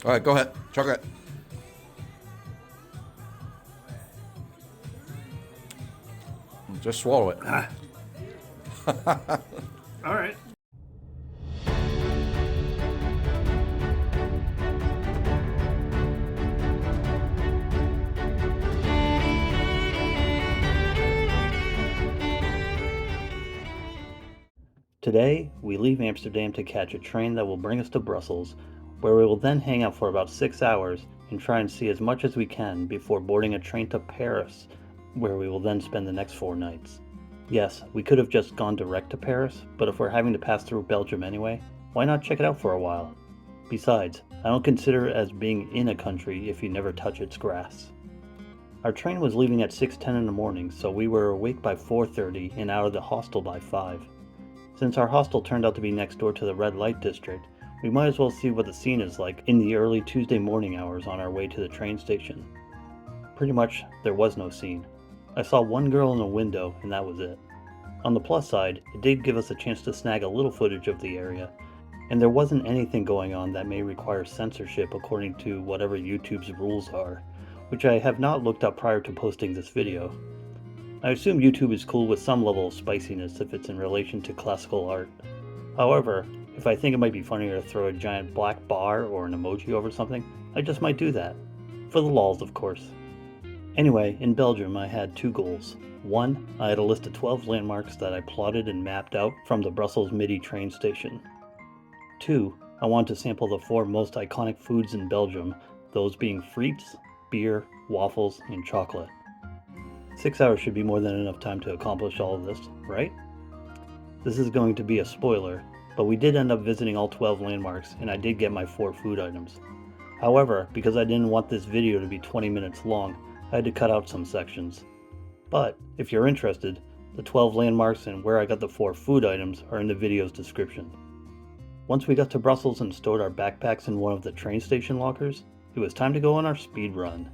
All right, go ahead. Chug it. Just swallow it. All right. Today, we leave Amsterdam to catch a train that will bring us to Brussels, where we will then hang out for about 6 hours and try and see as much as we can before boarding a train to Paris, where we will then spend the next 4 nights. Yes, we could have just gone direct to Paris, but if we're having to pass through Belgium anyway, why not check it out for a while? Besides, I don't consider it as being in a country if you never touch its grass. Our train was leaving at 6:10 in the morning, so we were awake by 4:30 and out of the hostel by 5. Since our hostel turned out to be next door to the red light district, we might as well see what the scene is like in the early Tuesday morning hours on our way to the train station. Pretty much, there was no scene. I saw one girl in a window, and that was it. On the plus side, it did give us a chance to snag a little footage of the area, and there wasn't anything going on that may require censorship according to whatever YouTube's rules are, which I have not looked up prior to posting this video. I assume YouTube is cool with some level of spiciness if it's in relation to classical art. However, if I think it might be funnier to throw a giant black bar or an emoji over something, I just might do that. For the lols, of course. Anyway, in Belgium I had 2 goals. 1, I had a list of 12 landmarks that I plotted and mapped out from the Brussels Midi train station. 2, I wanted to sample the 4 most iconic foods in Belgium, those being frites, beer, waffles, and chocolate. 6 hours should be more than enough time to accomplish all of this, right? This is going to be a spoiler, but we did end up visiting all 12 landmarks and I did get my 4 food items. However, because I didn't want this video to be 20 minutes long, I had to cut out some sections. But, if you're interested, the 12 landmarks and where I got the 4 food items are in the video's description. Once we got to Brussels and stored our backpacks in one of the train station lockers, it was time to go on our speed run.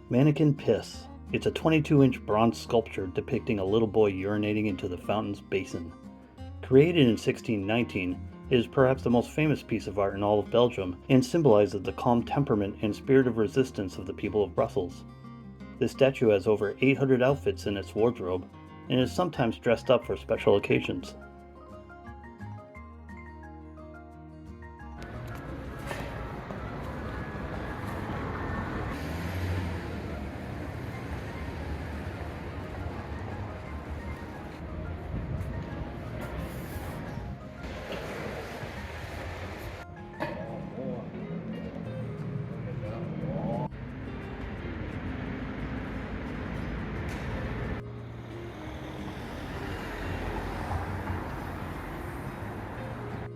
Manneken Pis. It's a 22-inch bronze sculpture depicting a little boy urinating into the fountain's basin. Created in 1619, it is perhaps the most famous piece of art in all of Belgium and symbolizes the calm temperament and spirit of resistance of the people of Brussels. This statue has over 800 outfits in its wardrobe and is sometimes dressed up for special occasions.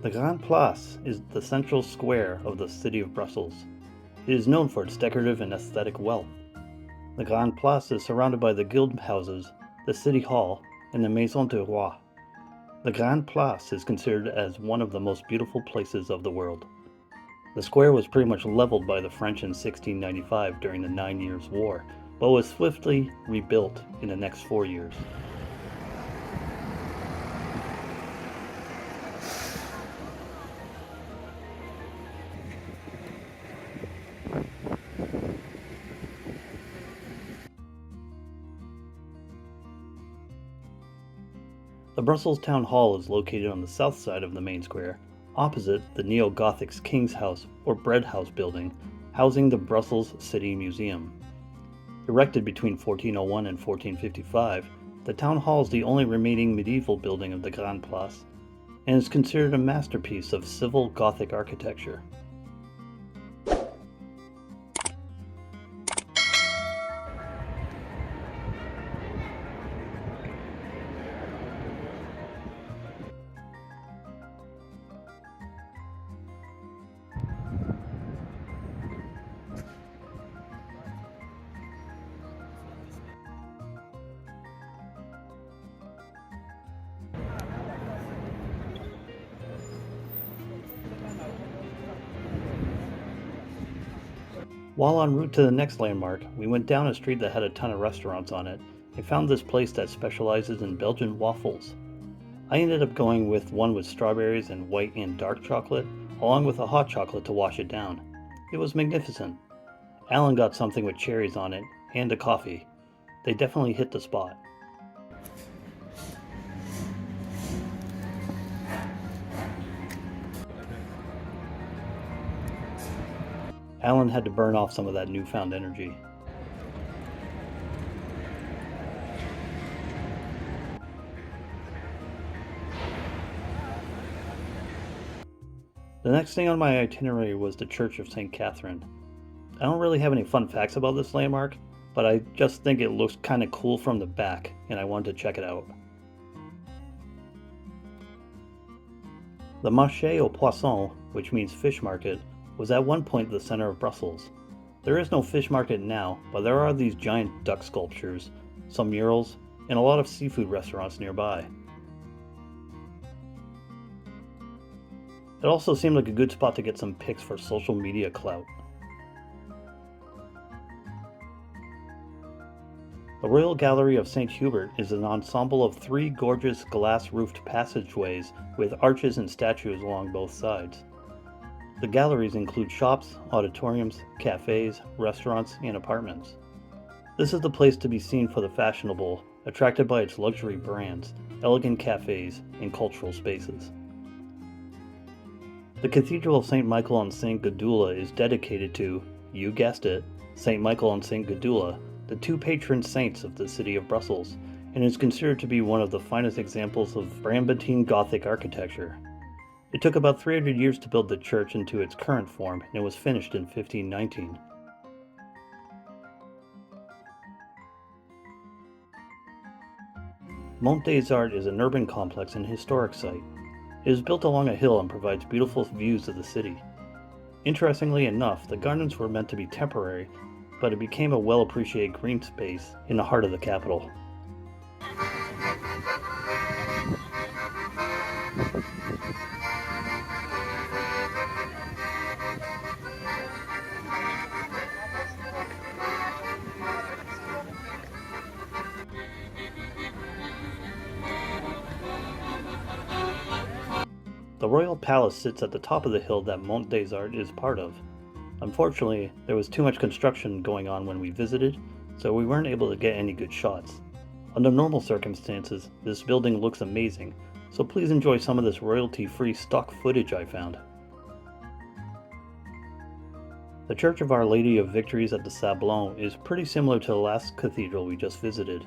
The Grand Place is the central square of the city of Brussels. It is known for its decorative and aesthetic wealth. The Grand Place is surrounded by the guild houses, the city hall, and the Maison du Roi. The Grand Place is considered as one of the most beautiful places of the world. The square was pretty much leveled by the French in 1695 during the 9 Years' War, but was swiftly rebuilt in the next 4 years. The Brussels Town Hall is located on the south side of the main square, opposite the Neo-Gothic King's House or Bread House building, housing the Brussels City Museum. Erected between 1401 and 1455, the Town Hall is the only remaining medieval building of the Grand Place, and is considered a masterpiece of civil Gothic architecture. While en route to the next landmark, we went down a street that had a ton of restaurants on it and found this place that specializes in Belgian waffles. I ended up going with one with strawberries and white and dark chocolate, along with a hot chocolate to wash it down. It was magnificent. Alan got something with cherries on it, and a coffee. They definitely hit the spot. Alan had to burn off some of that newfound energy. The next thing on my itinerary was the Church of St. Catherine. I don't really have any fun facts about this landmark, but I just think it looks kind of cool from the back, and I wanted to check it out. The Marché aux Poissons, which means fish market, was at one point the center of Brussels. There is no fish market now, but there are these giant duck sculptures, some murals, and a lot of seafood restaurants nearby. It also seemed like a good spot to get some pics for social media clout. The Royal Gallery of St. Hubert is an ensemble of 3 gorgeous glass-roofed passageways with arches and statues along both sides. The galleries include shops, auditoriums, cafes, restaurants, and apartments. This is the place to be seen for the fashionable, attracted by its luxury brands, elegant cafes, and cultural spaces. The Cathedral of St. Michael and St. Gudula is dedicated to, you guessed it, St. Michael and St. Gudula, the 2 patron saints of the city of Brussels, and is considered to be one of the finest examples of Brabantin Gothic architecture. It took about 300 years to build the church into its current form, and it was finished in 1519. Mont des Arts is an urban complex and historic site. It is built along a hill and provides beautiful views of the city. Interestingly enough, the gardens were meant to be temporary, but it became a well-appreciated green space in the heart of the capital. The Royal Palace sits at the top of the hill that Mont des Arts is part of. Unfortunately, there was too much construction going on when we visited, so we weren't able to get any good shots. Under normal circumstances, this building looks amazing, so please enjoy some of this royalty-free stock footage I found. The Church of Our Lady of Victories at the Sablon is pretty similar to the last cathedral we just visited.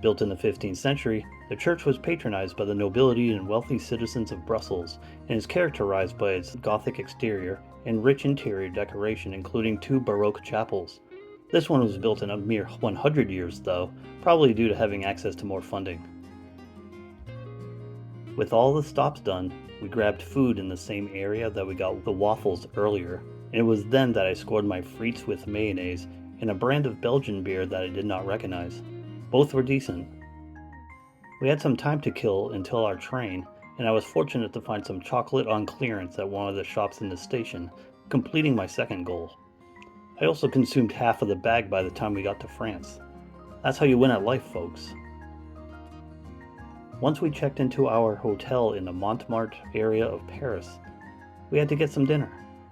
Built in the 15th century, the church was patronized by the nobility and wealthy citizens of Brussels and is characterized by its Gothic exterior and rich interior decoration, including 2 Baroque chapels. This one was built in a mere 100 years though, probably due to having access to more funding. With all the stops done, we grabbed food in the same area that we got the waffles earlier, and it was then that I scored my Frites with mayonnaise and a brand of Belgian beer that I did not recognize. Both were decent. We had some time to kill until our train, and I was fortunate to find some chocolate on clearance at one of the shops in the station, completing my second goal. I also consumed half of the bag by the time we got to France. That's how you win at life, folks. Once we checked into our hotel in the Montmartre area of Paris, we had to get some dinner.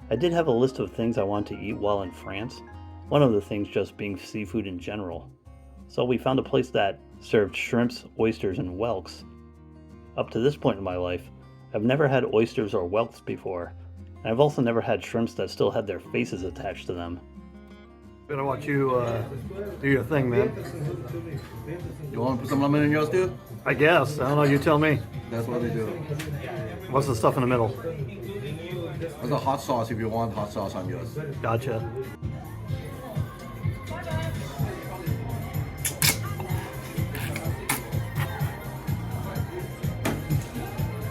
I did have a list of things I wanted to eat while in France, one of the things just being seafood in general. So we found a place that served shrimps, oysters, and whelks. Up to this point in my life, I've never had oysters or whelks before, and I've also never had shrimps that still had their faces attached to them. Gonna watch you do your thing, man. You want to put some lemon in yours, dude? I guess. I don't know. You tell me. That's what they do. What's the stuff in the middle? There's a hot sauce if you want hot sauce on yours. Gotcha.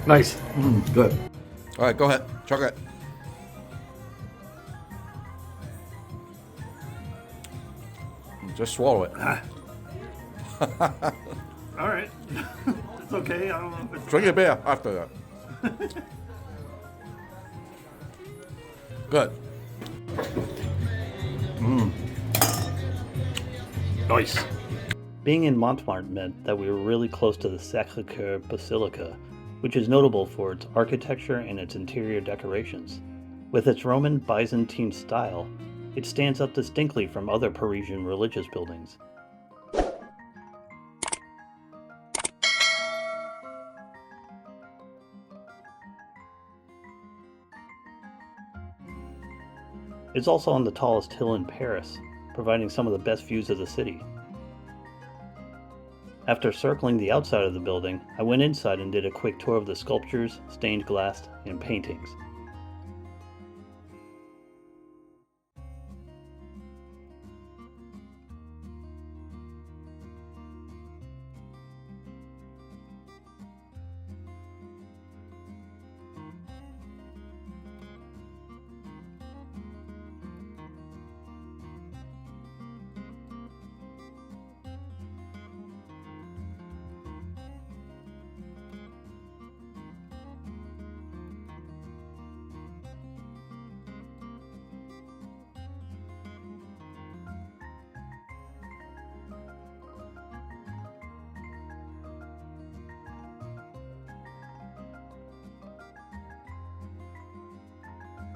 Nice. Good. All right, go ahead. Chuck it. Just swallow it. All right. It's okay. I don't know if it's... Drink your beer after that. Good. Nice. Being in Montmartre meant that we were really close to the Sacré-Cœur Basilica, which is notable for its architecture and its interior decorations. With its Roman Byzantine style, it stands out distinctly from other Parisian religious buildings. It's also on the tallest hill in Paris, providing some of the best views of the city. After circling the outside of the building, I went inside and did a quick tour of the sculptures, stained glass, and paintings.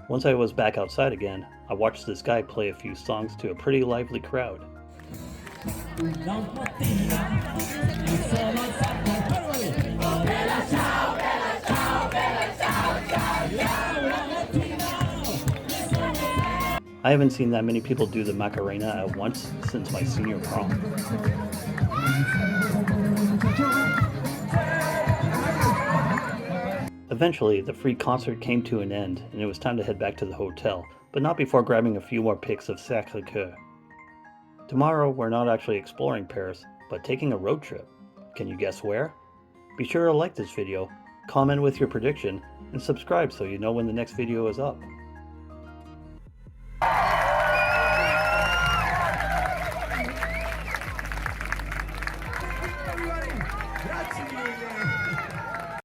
Once I was back outside again, I watched this guy play a few songs to a pretty lively crowd. I haven't seen that many people do the Macarena at once since my senior prom. Eventually, the free concert came to an end, and it was time to head back to the hotel, but not before grabbing a few more pics of Sacré-Cœur. Tomorrow, we're not actually exploring Paris, but taking a road trip. Can you guess where? Be sure to like this video, comment with your prediction, and subscribe so you know when the next video is up. Grazie mille.